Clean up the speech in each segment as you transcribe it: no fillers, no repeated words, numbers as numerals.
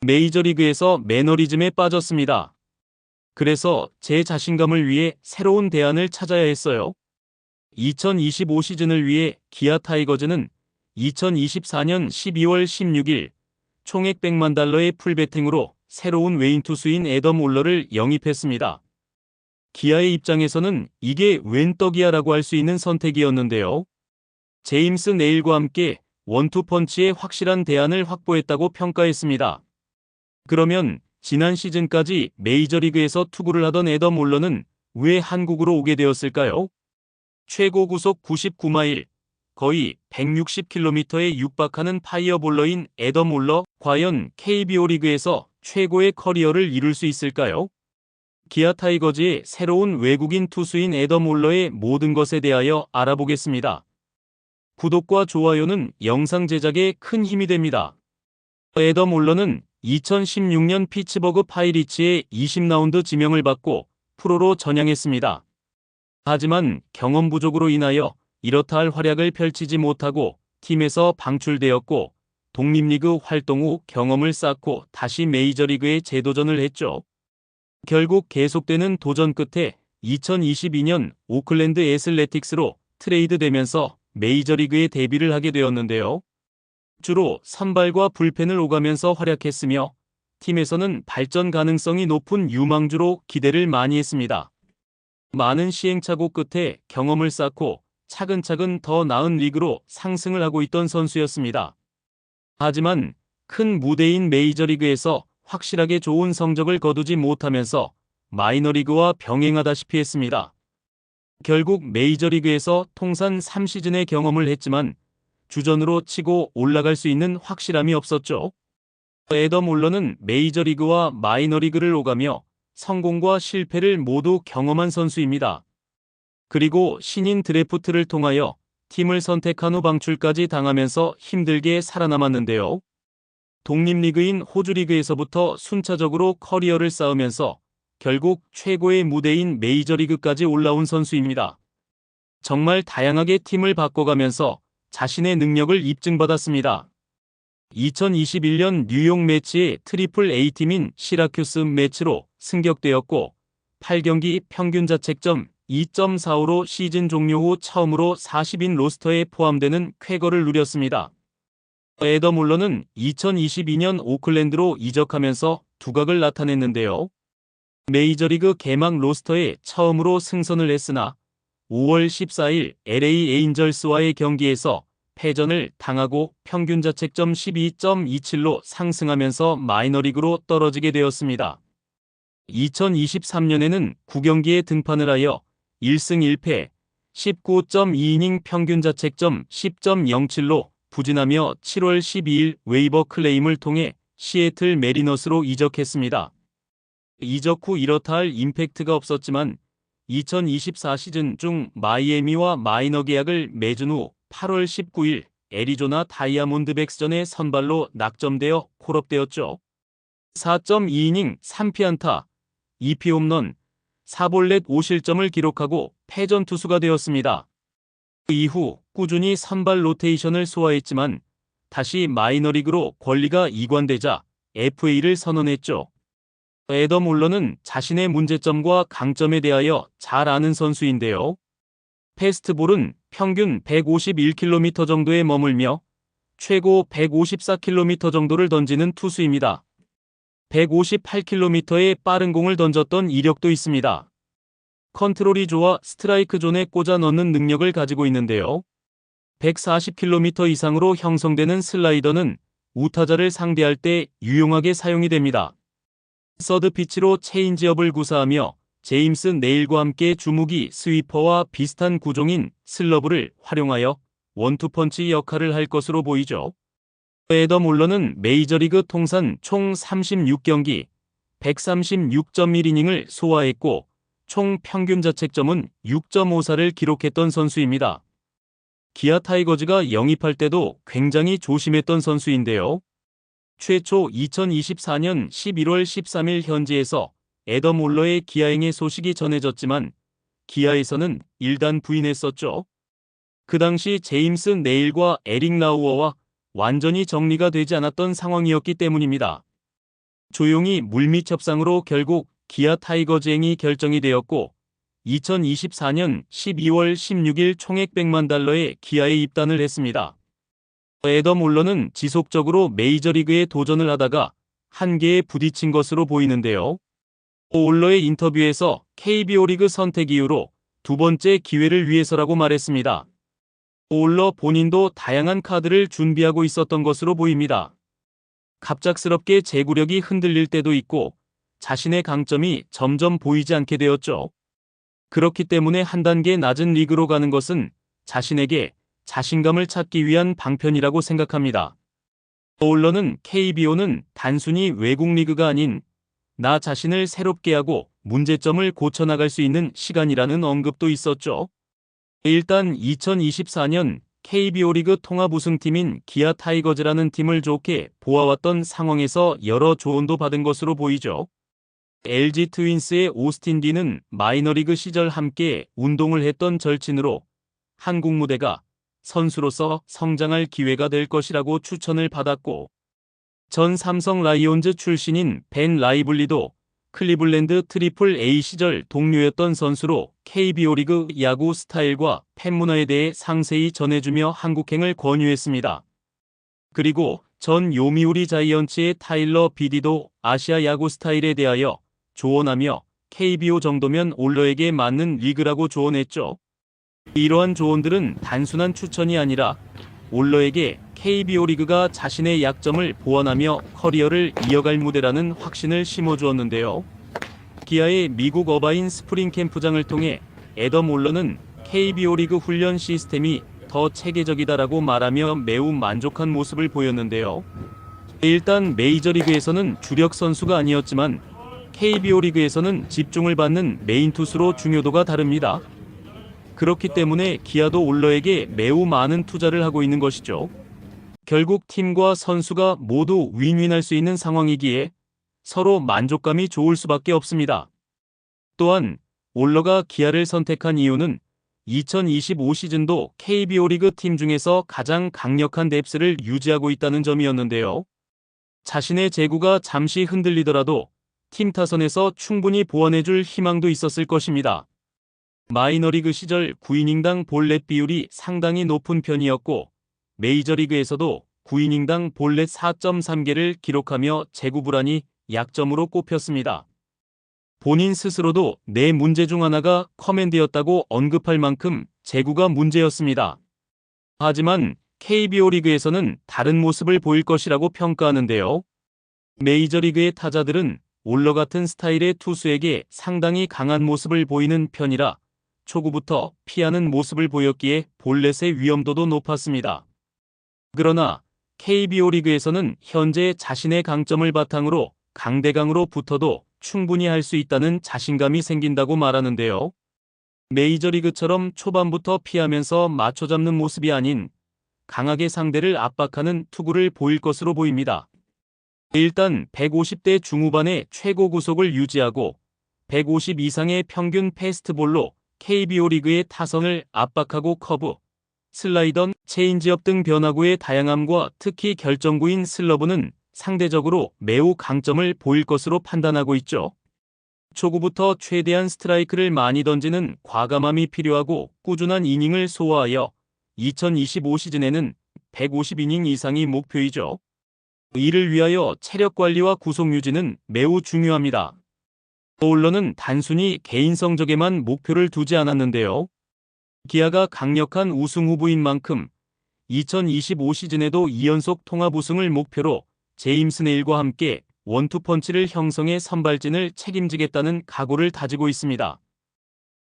메이저리그에서 매너리즘에 빠졌습니다. 그래서 제 자신감을 위해 새로운 대안을 찾아야 했어요. 2025 시즌을 위해 기아 타이거즈는 2024년 12월 16일 총액 100만 달러의 풀베팅으로 새로운 외인 투수인 애덤 올러를 영입했습니다. 기아의 입장에서는 이게 웬 떡이야라고 할 수 있는 선택이었는데요. 제임스 네일과 함께 원투펀치의 확실한 대안을 확보했다고 평가했습니다. 그러면 지난 시즌까지 메이저리그에서 투구를 하던 애덤 올러는 왜 한국으로 오게 되었을까요? 최고 구속 99마일, 거의 160km에 육박하는 파이어볼러인 애덤 올러, 과연 KBO 리그에서 최고의 커리어를 이룰 수 있을까요? 기아 타이거즈의 새로운 외국인 투수인 애덤 올러의 모든 것에 대하여 알아보겠습니다. 구독과 좋아요는 영상 제작에 큰 힘이 됩니다. 애덤 올러는 2016년 피츠버그 파이리츠의 20라운드 지명을 받고 프로로 전향했습니다. 하지만 경험 부족으로 인하여 이렇다 할 활약을 펼치지 못하고 팀에서 방출되었고 독립리그 활동 후 경험을 쌓고 다시 메이저리그에 재도전을 했죠. 결국 계속되는 도전 끝에 2022년 오클랜드 애슬레틱스로 트레이드되면서 메이저리그에 데뷔를 하게 되었는데요. 주로 선발과 불펜을 오가면서 활약했으며 팀에서는 발전 가능성이 높은 유망주로 기대를 많이 했습니다. 많은 시행착오 끝에 경험을 쌓고 차근차근 더 나은 리그로 상승을 하고 있던 선수였습니다. 하지만 큰 무대인 메이저리그에서 확실하게 좋은 성적을 거두지 못하면서 마이너리그와 병행하다시피 했습니다. 결국 메이저리그에서 통산 3시즌의 경험을 했지만 주전으로 치고 올라갈 수 있는 확실함이 없었죠. 애덤 올러는 메이저리그와 마이너리그를 오가며 성공과 실패를 모두 경험한 선수입니다. 그리고 신인 드래프트를 통하여 팀을 선택한 후 방출까지 당하면서 힘들게 살아남았는데요. 독립리그인 호주리그에서부터 순차적으로 커리어를 쌓으면서 결국 최고의 무대인 메이저리그까지 올라온 선수입니다. 정말 다양하게 팀을 바꿔가면서 자신의 능력을 입증받았습니다. 2021년 뉴욕 매치의 트리플 A팀인 시라큐스 매치로 승격되었고 8경기 평균 자책점 2.45로 시즌 종료 후 처음으로 40인 로스터에 포함되는 쾌거를 누렸습니다. 애덤 올러는 2022년 오클랜드로 이적하면서 두각을 나타냈는데요. 메이저리그 개막 로스터에 처음으로 승선을 했으나 5월 14일 LA 에인절스와의 경기에서 패전을 당하고 평균 자책점 12.27로 상승하면서 마이너리그로 떨어지게 되었습니다. 2023년에는 9경기에 등판을 하여 1승 1패, 19.2이닝 평균 자책점 10.07로 부진하며 7월 12일 웨이버 클레임을 통해 시애틀 메리너스로 이적했습니다. 이적 후 이렇다 할 임팩트가 없었지만 2024 시즌 중 마이애미와 마이너 계약을 맺은 후 8월 19일 애리조나 다이아몬드백스전에 선발로 낙점되어 콜업되었죠. 4.2이닝 3피안타, 2피 홈런, 4볼넷 5실점을 기록하고 패전 투수가 되었습니다. 그 이후 꾸준히 선발 로테이션을 소화했지만 다시 마이너리그로 권리가 이관되자 FA를 선언했죠. 애덤 올러는 자신의 문제점과 강점에 대하여 잘 아는 선수인데요. 패스트볼은 평균 151km 정도에 머물며 최고 154km 정도를 던지는 투수입니다. 158km의 빠른 공을 던졌던 이력도 있습니다. 컨트롤이 좋아 스트라이크 존에 꽂아 넣는 능력을 가지고 있는데요. 140km 이상으로 형성되는 슬라이더는 우타자를 상대할 때 유용하게 사용이 됩니다. 서드 피치로 체인지업을 구사하며 제임스 네일과 함께 주무기 스위퍼와 비슷한 구종인 슬러브를 활용하여 원투펀치 역할을 할 것으로 보이죠. 애덤 올러는 메이저리그 통산 총 36경기 136.1이닝을 소화했고 총 평균 자책점은 6.54를 기록했던 선수입니다. 기아 타이거즈가 영입할 때도 굉장히 조심했던 선수인데요. 최초 2024년 11월 13일 현지에서 애덤 올러의 기아행의 소식이 전해졌지만 기아에서는 일단 부인했었죠. 그 당시 제임스 네일과 에릭 라우어와 완전히 정리가 되지 않았던 상황이었기 때문입니다. 조용히 물밑 협상으로 결국 기아 타이거즈행이 결정이 되었고 2024년 12월 16일 총액 $100만 기아에 입단을 했습니다. 애덤 올러는 지속적으로 메이저리그에 도전을 하다가 한계에 부딪힌 것으로 보이는데요. 올러의 인터뷰에서 KBO 리그 선택 이후로 두 번째 기회를 위해서라고 말했습니다. 올러 본인도 다양한 카드를 준비하고 있었던 것으로 보입니다. 갑작스럽게 제구력이 흔들릴 때도 있고 자신의 강점이 점점 보이지 않게 되었죠. 그렇기 때문에 한 단계 낮은 리그로 가는 것은 자신에게 자신감을 찾기 위한 방편이라고 생각합니다. 올러는 KBO는 단순히 외국 리그가 아닌 나 자신을 새롭게 하고 문제점을 고쳐나갈 수 있는 시간이라는 언급도 있었죠. 일단 2024년 KBO 리그 통합 우승팀인 기아 타이거즈라는 팀을 좋게 보아왔던 상황에서 여러 조언도 받은 것으로 보이죠. LG 트윈스의 오스틴 디는 마이너리그 시절 함께 운동을 했던 절친으로 한국 무대가 선수로서 성장할 기회가 될 것이라고 추천을 받았고 전 삼성 라이온즈 출신인 벤 라이블리도 클리블랜드 트리플 A 시절 동료였던 선수로 KBO 리그 야구 스타일과 팬문화에 대해 상세히 전해주며 한국행을 권유했습니다. 그리고 전 요미우리 자이언츠의 타일러 비디도 아시아 야구 스타일에 대하여 조언하며 KBO 정도면 올러에게 맞는 리그라고 조언했죠. 이러한 조언들은 단순한 추천이 아니라 올러에게 KBO 리그가 자신의 약점을 보완하며 커리어를 이어갈 무대라는 확신을 심어주었는데요. 기아의 미국 어바인 스프링 캠프장을 통해 애덤 올러는 KBO 리그 훈련 시스템이 더 체계적이다라고 말하며 매우 만족한 모습을 보였는데요. 일단 메이저리그에서는 주력 선수가 아니었지만 KBO 리그에서는 집중을 받는 메인 투수로 중요도가 다릅니다. 그렇기 때문에 기아도 올러에게 매우 많은 투자를 하고 있는 것이죠. 결국 팀과 선수가 모두 윈윈할 수 있는 상황이기에 서로 만족감이 좋을 수밖에 없습니다. 또한 올러가 기아를 선택한 이유는 2025 시즌도 KBO 리그 팀 중에서 가장 강력한 뎁스를 유지하고 있다는 점이었는데요. 자신의 제구가 잠시 흔들리더라도 팀 타선에서 충분히 보완해줄 희망도 있었을 것입니다. 마이너리그 시절 9이닝당 볼넷 비율이 상당히 높은 편이었고 메이저리그에서도 9이닝당 볼넷 4.3개를 기록하며 제구 불안이 약점으로 꼽혔습니다. 본인 스스로도 내 문제 중 하나가 커맨드였다고 언급할 만큼 제구가 문제였습니다. 하지만 KBO 리그에서는 다른 모습을 보일 것이라고 평가하는데요. 메이저리그의 타자들은 올러 같은 스타일의 투수에게 상당히 강한 모습을 보이는 편이라 초구부터 피하는 모습을 보였기에 볼넷의 위험도도 높았습니다. 그러나 KBO 리그에서는 현재 자신의 강점을 바탕으로 강대강으로 붙어도 충분히 할 수 있다는 자신감이 생긴다고 말하는데요. 메이저리그처럼 초반부터 피하면서 맞춰잡는 모습이 아닌 강하게 상대를 압박하는 투구를 보일 것으로 보입니다. 일단 150대 중후반의 최고 구속을 유지하고 150 이상의 평균 패스트볼로 KBO 리그의 타선을 압박하고 커브, 슬라이더, 체인지업 등 변화구의 다양함과 특히 결정구인 슬러브는 상대적으로 매우 강점을 보일 것으로 판단하고 있죠. 초구부터 최대한 스트라이크를 많이 던지는 과감함이 필요하고 꾸준한 이닝을 소화하여 2025 시즌에는 150이닝 이상이 목표이죠. 이를 위하여 체력 관리와 구속 유지는 매우 중요합니다. 올러는 단순히 개인 성적에만 목표를 두지 않았는데요. 기아가 강력한 우승 후보인 만큼 2025 시즌에도 2연속 통합 우승을 목표로 제임스 네일과 함께 원투펀치를 형성해 선발진을 책임지겠다는 각오를 다지고 있습니다.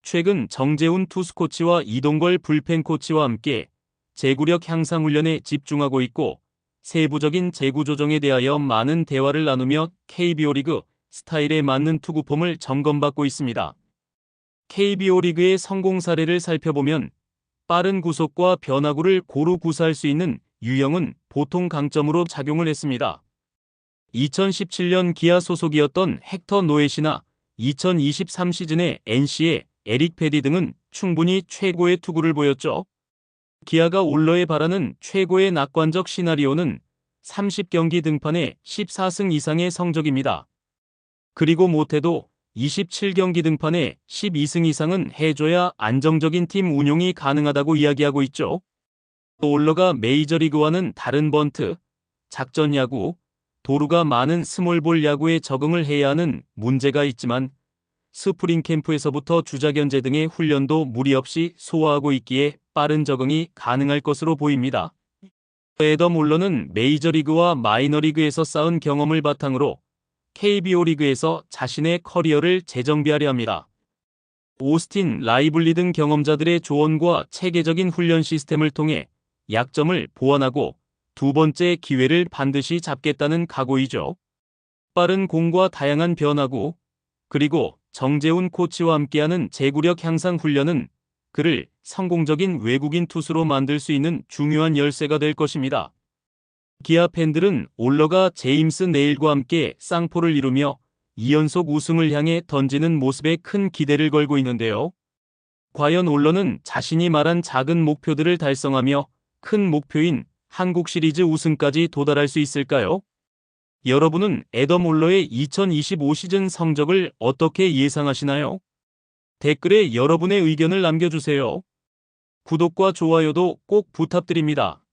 최근 정재훈 투수 코치와 이동걸 불펜 코치와 함께 제구력 향상 훈련에 집중하고 있고 세부적인 제구 조정에 대하여 많은 대화를 나누며 KBO 리그 스타일에 맞는 투구폼을 점검받고 있습니다. KBO 리그의 성공 사례를 살펴보면 빠른 구속과 변화구를 고루 구사할 수 있는 유형은 보통 강점으로 작용을 했습니다. 2017년 기아 소속이었던 헥터 노엣이나 2023 시즌의 NC의 에릭 패디 등은 충분히 최고의 투구를 보였죠. 기아가 올러에 바라는 최고의 낙관적 시나리오는 30경기 등판에 14승 이상의 성적입니다. 그리고 못해도 27경기 등판에 12승 이상은 해줘야 안정적인 팀 운용이 가능하다고 이야기하고 있죠. 올러가 메이저리그와는 다른 번트, 작전 야구, 도루가 많은 스몰볼 야구에 적응을 해야 하는 문제가 있지만 스프링 캠프에서부터 주자견제 등의 훈련도 무리 없이 소화하고 있기에 빠른 적응이 가능할 것으로 보입니다. 애덤 올러는 메이저리그와 마이너리그에서 쌓은 경험을 바탕으로 KBO 리그에서 자신의 커리어를 재정비하려 합니다. 오스틴, 라이블리 등 경험자들의 조언과 체계적인 훈련 시스템을 통해 약점을 보완하고 두 번째 기회를 반드시 잡겠다는 각오이죠. 빠른 공과 다양한 변화구, 그리고 정재훈 코치와 함께하는 제구력 향상 훈련은 그를 성공적인 외국인 투수로 만들 수 있는 중요한 열쇠가 될 것입니다. 기아 팬들은 올러가 제임스 네일과 함께 쌍포를 이루며 2연속 우승을 향해 던지는 모습에 큰 기대를 걸고 있는데요. 과연 올러는 자신이 말한 작은 목표들을 달성하며 큰 목표인 한국 시리즈 우승까지 도달할 수 있을까요? 여러분은 애덤 올러의 2025 시즌 성적을 어떻게 예상하시나요? 댓글에 여러분의 의견을 남겨주세요. 구독과 좋아요도 꼭 부탁드립니다.